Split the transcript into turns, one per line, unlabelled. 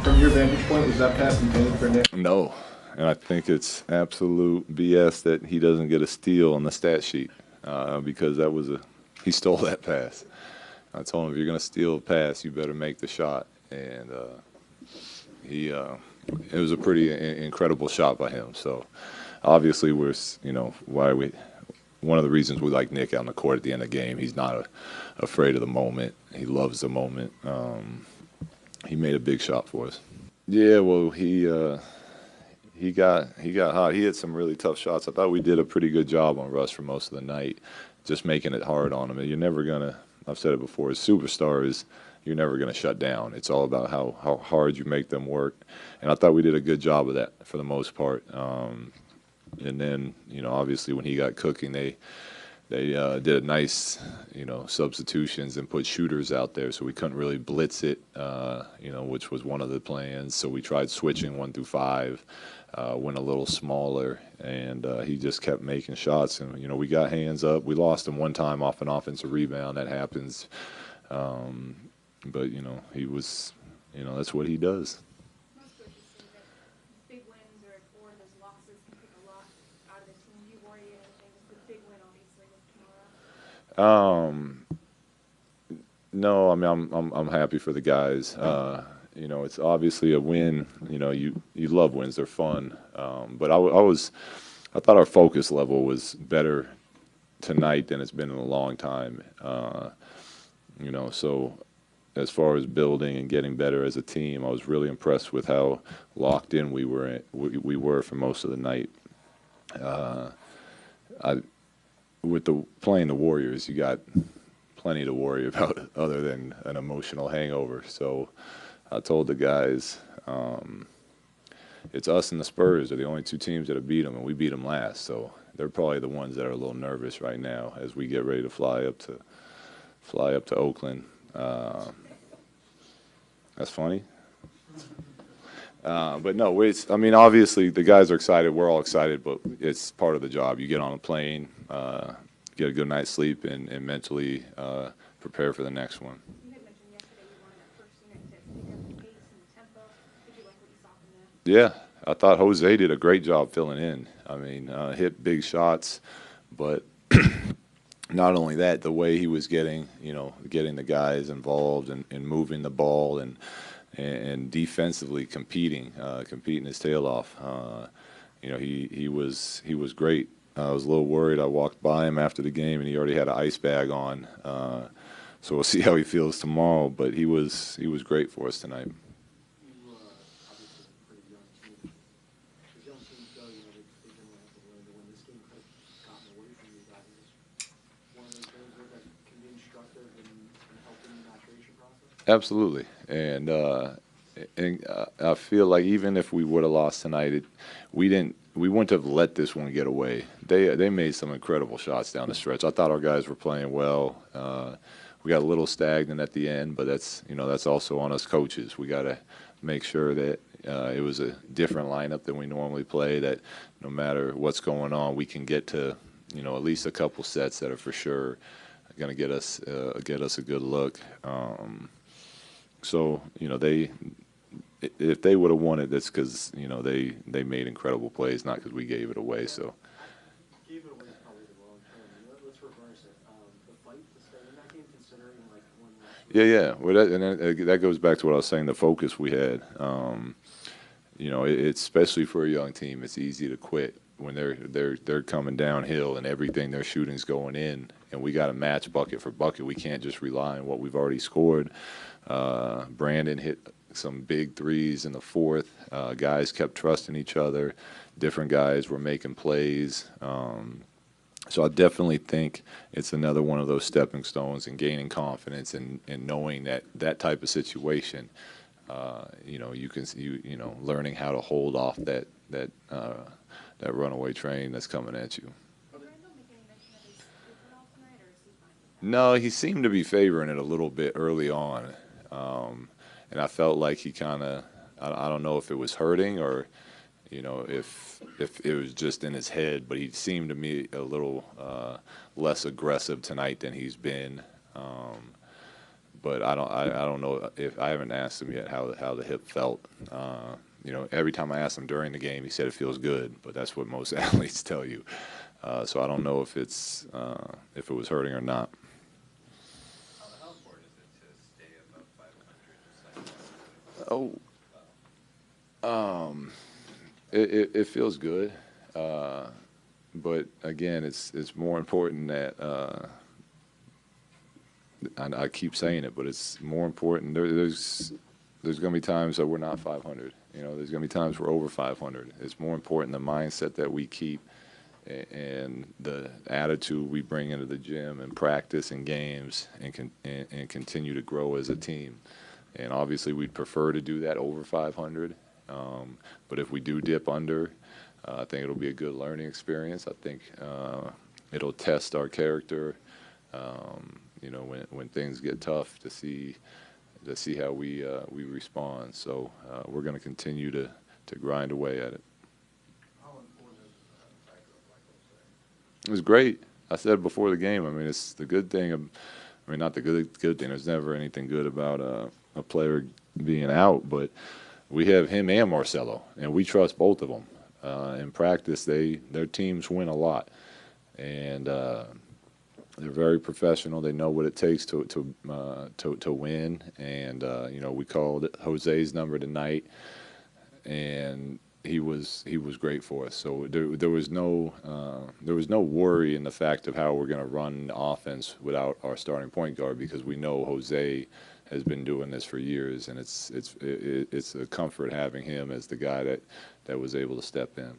From your vantage point, was that pass intended for Nick?
No, and I think it's absolute BS that he doesn't get a steal on the stat sheet because he stole that pass. I told him if you're going to steal a pass, you better make the shot, and it was a pretty incredible shot by him. So obviously one of the reasons we like Nick out on the court at the end of the game. He's not afraid of the moment. He loves the moment. He made a big shot for us. Yeah, well, he got hot. He had some really tough shots. I thought we did a pretty good job on Russ for most of the night, just making it hard on him. And you're never gonna. I've said it before. As superstars, you're never gonna shut down. It's all about how hard you make them work. And I thought we did a good job of that for the most part. And then obviously when he got cooking, they did a nice, substitutions and put shooters out there, so we couldn't really blitz it, which was one of the plans. So we tried switching 1 through 5, went a little smaller, and he just kept making shots. And we got hands up. We lost him one time off an offensive rebound. That happens, but he was, that's what he does. No, I mean I'm happy for the guys. It's obviously a win. You love wins; they're fun. But I thought our focus level was better tonight than it's been in a long time. So as far as building and getting better as a team, I was really impressed with how locked in we were for most of the night. Playing the Warriors, you got plenty to worry about other than an emotional hangover. So I told the guys, it's us and the Spurs are the only two teams that have beat them, and we beat them last. So they're probably the ones that are a little nervous right now as we get ready to fly up to Oakland. That's funny. But no, obviously the guys are excited. We're all excited, but it's part of the job. You get on a plane, get a good night's sleep, and mentally prepare for the next one.
You had mentioned yesterday you wanted that first unit to pick up the pace and the tempo. Did you like what you saw from that?
Yeah, I thought Jose did a great job filling in. I mean, hit big shots, but not only that, the way he was getting the guys involved and moving the ball and defensively competing his tail off. He was great. I was a little worried. I walked by him after the game, and he already had an ice bag on. So we'll see how he feels tomorrow. But he was great for us tonight. Absolutely, and I feel like even if we would have lost tonight, we wouldn't have let this one get away. They made some incredible shots down the stretch. I thought our guys were playing well. We got a little stagnant at the end, but that's also on us coaches. We got to make sure that it was a different lineup than we normally play. That no matter what's going on, we can get to at least a couple sets that are for sure going to get us a good look. So if they would have won it, that's because they made incredible plays, not because we gave it away. So.
Gave it away is probably the wrong term. Let's reverse it. The fight to stay in that game, considering like one.
Yeah. Well, that goes back to what I was saying. The focus we had. It's especially for a young team. It's easy to quit when they're coming downhill and everything they're shooting's going in, and we got to match bucket for bucket. We can't just rely on what we've already scored. Brandon hit some big threes in the fourth. Guys kept trusting each other. Different guys were making plays. So I definitely think it's another one of those stepping stones and gaining confidence and knowing that type of situation, learning how to hold off that runaway train that's coming at you. No, he seemed to be favoring it a little bit early on. And I felt like he kind of, I don't know if it was hurting or, if it was just in his head, but he seemed to me a little less aggressive tonight than he's been. but I don't know if I haven't asked him yet how the hip felt. You know, every time I asked him during the game, he said it feels good, but that's what most athletes tell you. So I don't know if if it was hurting or not.
How important is it to stay above 500?
It feels good, but again, it's more important that I keep saying it, but it's more important. There's going to be times that we're not 500. You know, there's going to be times we're over 500. It's more important the mindset that we keep and the attitude we bring into the gym and practice and games and continue to grow as a team. And obviously, we'd prefer to do that over 500. But if we do dip under, I think it'll be a good learning experience. I think it'll test our character. You know, when things get tough, to see how we respond. So we're going to continue to grind away at it.
How important is the factor of like
It was great. I said before the game. I mean, it's the good thing. I mean, not the good thing. There's never anything good about a player being out, but we have him and Marcelo, and we trust both of them. In practice, their teams win a lot, and they're very professional. They know what it takes to win. And you know, we called Jose's number tonight, and he was great for us. So there was no worry in the fact of how we're going to run offense without our starting point guard, because we know Jose has been doing this for years, and it's a comfort having him as the guy that was able to step in.